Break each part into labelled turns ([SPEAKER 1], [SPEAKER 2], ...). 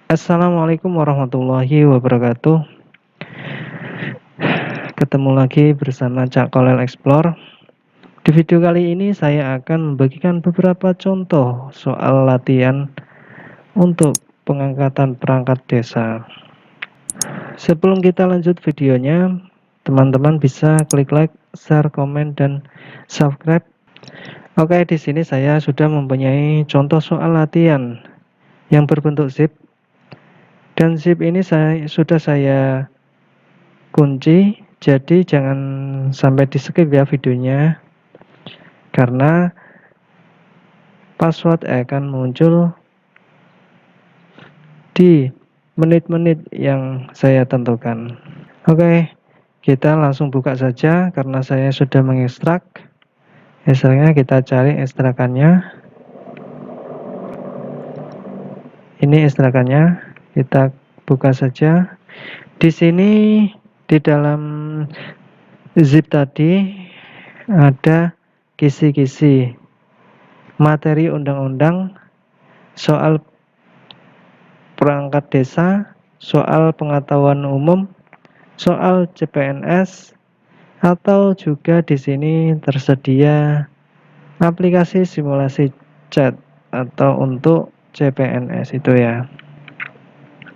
[SPEAKER 1] Assalamualaikum warahmatullahi wabarakatuh. Ketemu lagi bersama Cak Kolel Explore. Di video kali ini saya akan membagikan beberapa contoh soal latihan untuk pengangkatan perangkat desa. Sebelum kita lanjut videonya, teman-teman bisa klik like, share, komen, dan subscribe. Oke, di sini saya sudah mempunyai contoh soal latihan yang berbentuk zip. Dan zip ini sudah saya kunci, jadi jangan sampai di skip ya videonya, karena password akan muncul di menit-menit yang saya tentukan. Oke, kita langsung buka saja karena saya sudah mengekstrak. Misalnya kita cari ekstrakannya. Ini ekstrakannya, kita buka saja. Di sini di dalam zip tadi ada kisi-kisi materi undang-undang, soal perangkat desa, soal pengetahuan umum, soal CPNS, atau juga di sini tersedia aplikasi simulasi chat atau untuk CPNS itu ya.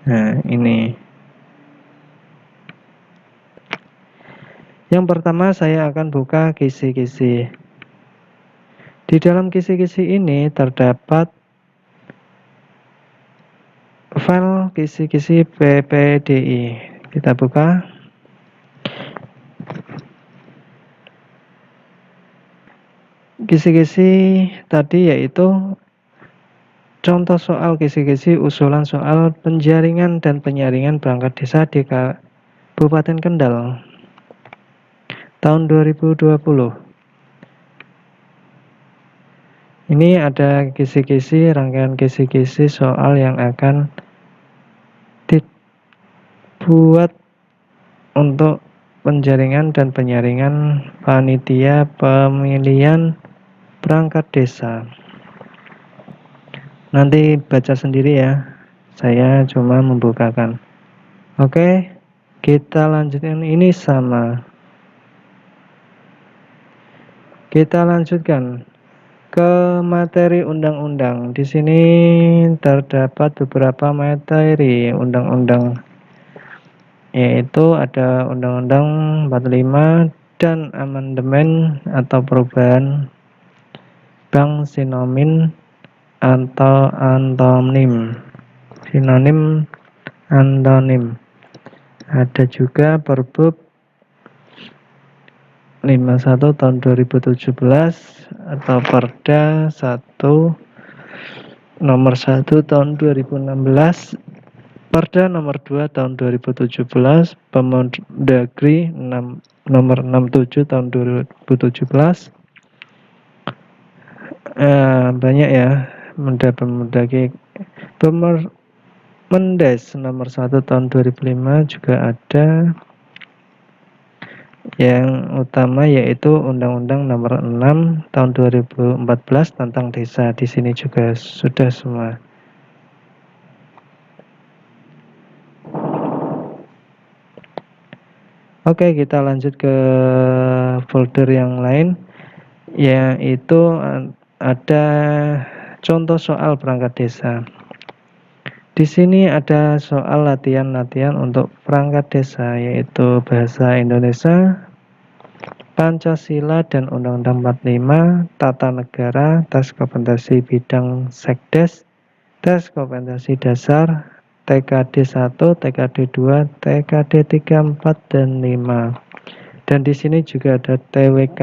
[SPEAKER 1] Nah, ini. Yang pertama saya akan buka kisi-kisi. Di dalam kisi-kisi ini terdapat file kisi-kisi PPDI. Kita buka. Kisi-kisi tadi yaitu contoh soal kisi-kisi usulan soal penjaringan dan penyaringan perangkat desa di Kabupaten Kendal tahun 2020. Ini ada kisi-kisi, rangkaian kisi-kisi soal yang akan dibuat untuk penjaringan dan penyaringan panitia pemilihan perangkat desa. Nanti baca sendiri ya, saya cuma membukakan. Oke, kita lanjutkan. Ini sama. Kita lanjutkan ke materi undang-undang. Di sini terdapat beberapa materi undang-undang, yaitu ada Undang-Undang 45 dan amandemen atau perubahan bank sinonim atau antonim. Sinonim antonim. Ada juga Perbub 51 tahun 2017 atau Perda 1 nomor 1 tahun 2016, Perda nomor 2 tahun 2017, Permendagri nomor 67 tahun 2017. Banyak ya, Permendagri, Permendes nomor 1 tahun 2005 juga ada. Yang utama yaitu Undang-Undang nomor 6 tahun 2014 tentang desa. Di sini juga sudah semua. Oke, kita lanjut ke folder yang lain, yaitu ada contoh soal perangkat desa. Di sini ada soal latihan-latihan untuk perangkat desa, yaitu bahasa Indonesia, Pancasila dan Undang-Undang 45, Tata Negara, tes kompetensi bidang sekdes, tes kompetensi dasar, TKD 1, TKD 2, TKD 3, 4, dan 5. Dan di sini juga ada TWK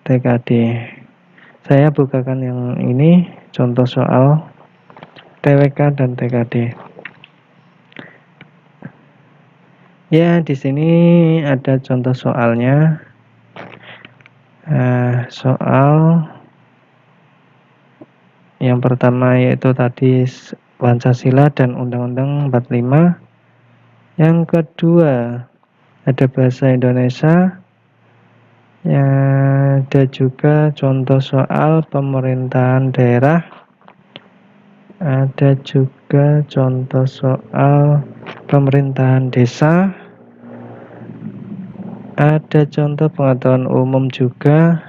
[SPEAKER 1] TKD. Saya bukakan yang ini, contoh soal TWK dan TKD. Ya, di sini ada contoh soalnya. Soal yang pertama yaitu tadi Pancasila dan Undang-Undang 45. Yang kedua ada bahasa Indonesia. Ada juga contoh soal pemerintahan daerah. Ada juga contoh soal pemerintahan desa. Ada contoh pengetahuan umum juga.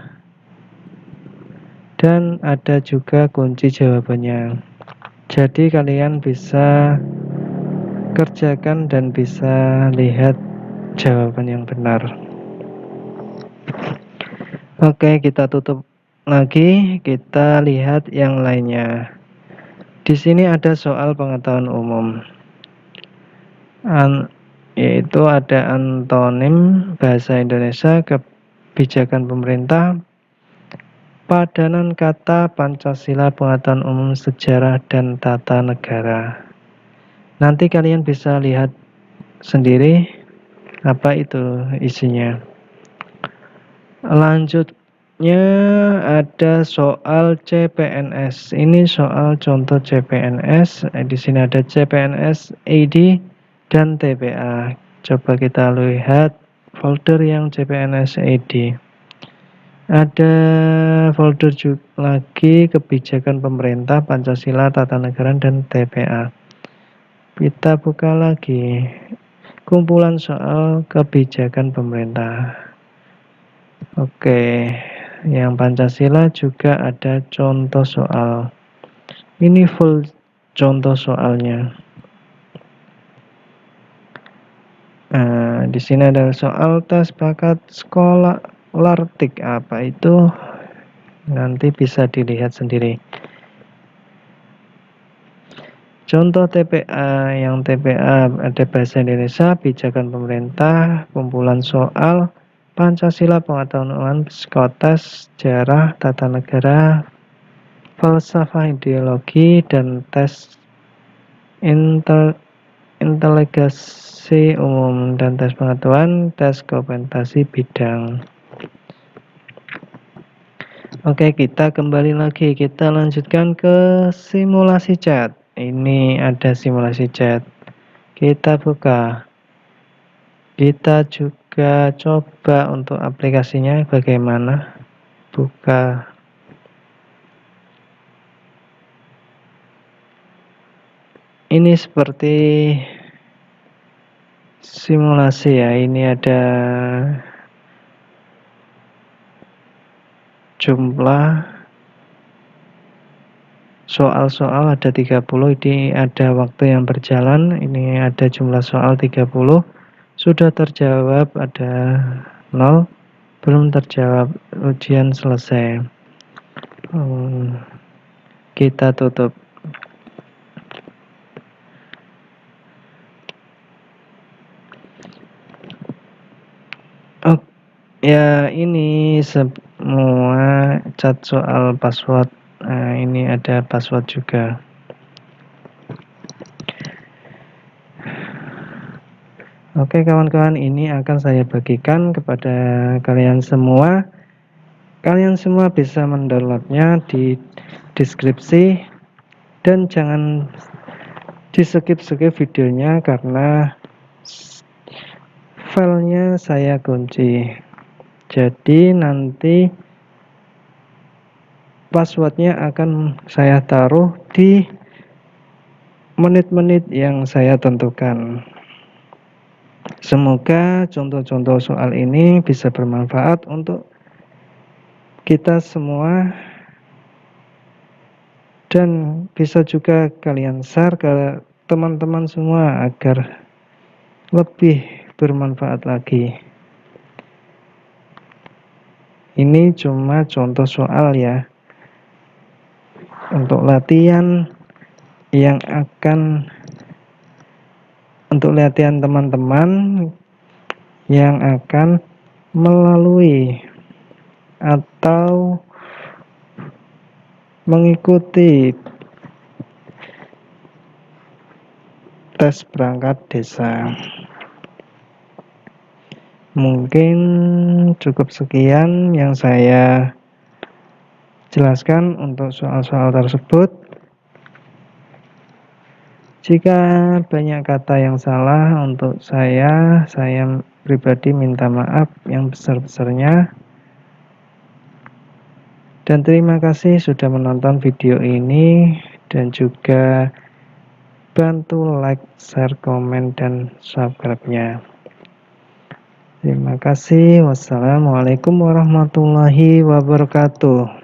[SPEAKER 1] Dan ada juga kunci jawabannya. Jadi kalian bisa kerjakan dan bisa lihat jawaban yang benar. Oke, kita tutup lagi. Kita lihat yang lainnya. Di sini ada soal pengetahuan umum. Yaitu ada antonim bahasa Indonesia, kebijakan pemerintah, padanan kata, Pancasila, pengetahuan umum, sejarah, dan tata negara. Nanti kalian bisa lihat sendiri apa itu isinya. Lanjutnya ada soal CPNS. Ini soal contoh CPNS. Di sini ada CPNS, ID, dan TPA. Coba kita lihat folder yang CPNS ID. Ada folder juga lagi kebijakan pemerintah, Pancasila, tata negara, dan TPA. Kita buka lagi kumpulan soal kebijakan pemerintah. Oke, yang Pancasila juga ada contoh soal. Ini full contoh soalnya. Nah, di sini ada soal tes bakat sekolah Lartik. Apa itu? Nanti bisa dilihat sendiri. Contoh TPA, yang TPA ada bahasa Indonesia, pijakan pemerintah, kumpulan soal, Pancasila, pengetahuan umum, psikotes, sejarah, tata negara, falsafah ideologi, dan tes inteligensi umum, dan tes pengetahuan, tes kompetensi bidang. Oke, kita kembali lagi, kita lanjutkan ke simulasi chat. Ini ada simulasi chat. Kita buka. Kita juga coba untuk aplikasinya bagaimana. Buka. Ini seperti simulasi ya. Ini ada jumlah soal-soal ada 30. Ini ada waktu yang berjalan. Ini ada jumlah soal 30. Sudah terjawab ada 0. Belum terjawab, ujian selesai. Kita tutup. Oh, ya ini semua chat soal password. Nah, ini ada password juga. Oke kawan-kawan, ini akan saya bagikan kepada kalian semua. Kalian semua bisa mendownloadnya di deskripsi. Dan jangan di skip-skip videonya karena filenya saya kunci. Jadi nanti passwordnya akan saya taruh di menit-menit yang saya tentukan. Semoga contoh-contoh soal ini bisa bermanfaat untuk kita semua dan bisa juga kalian share ke teman-teman semua agar lebih bermanfaat lagi. Ini cuma contoh soal ya, untuk latihan yang akan untuk latihan teman-teman yang akan melalui atau mengikuti tes perangkat desa. Mungkin cukup sekian yang saya jelaskan untuk soal-soal tersebut. Jika banyak kata yang salah untuk saya pribadi minta maaf yang besar-besarnya. Dan terima kasih sudah menonton video ini. dan juga bantu like, share, komen, dan subscribe-nya. Terima kasih. Wassalamualaikum warahmatullahi wabarakatuh.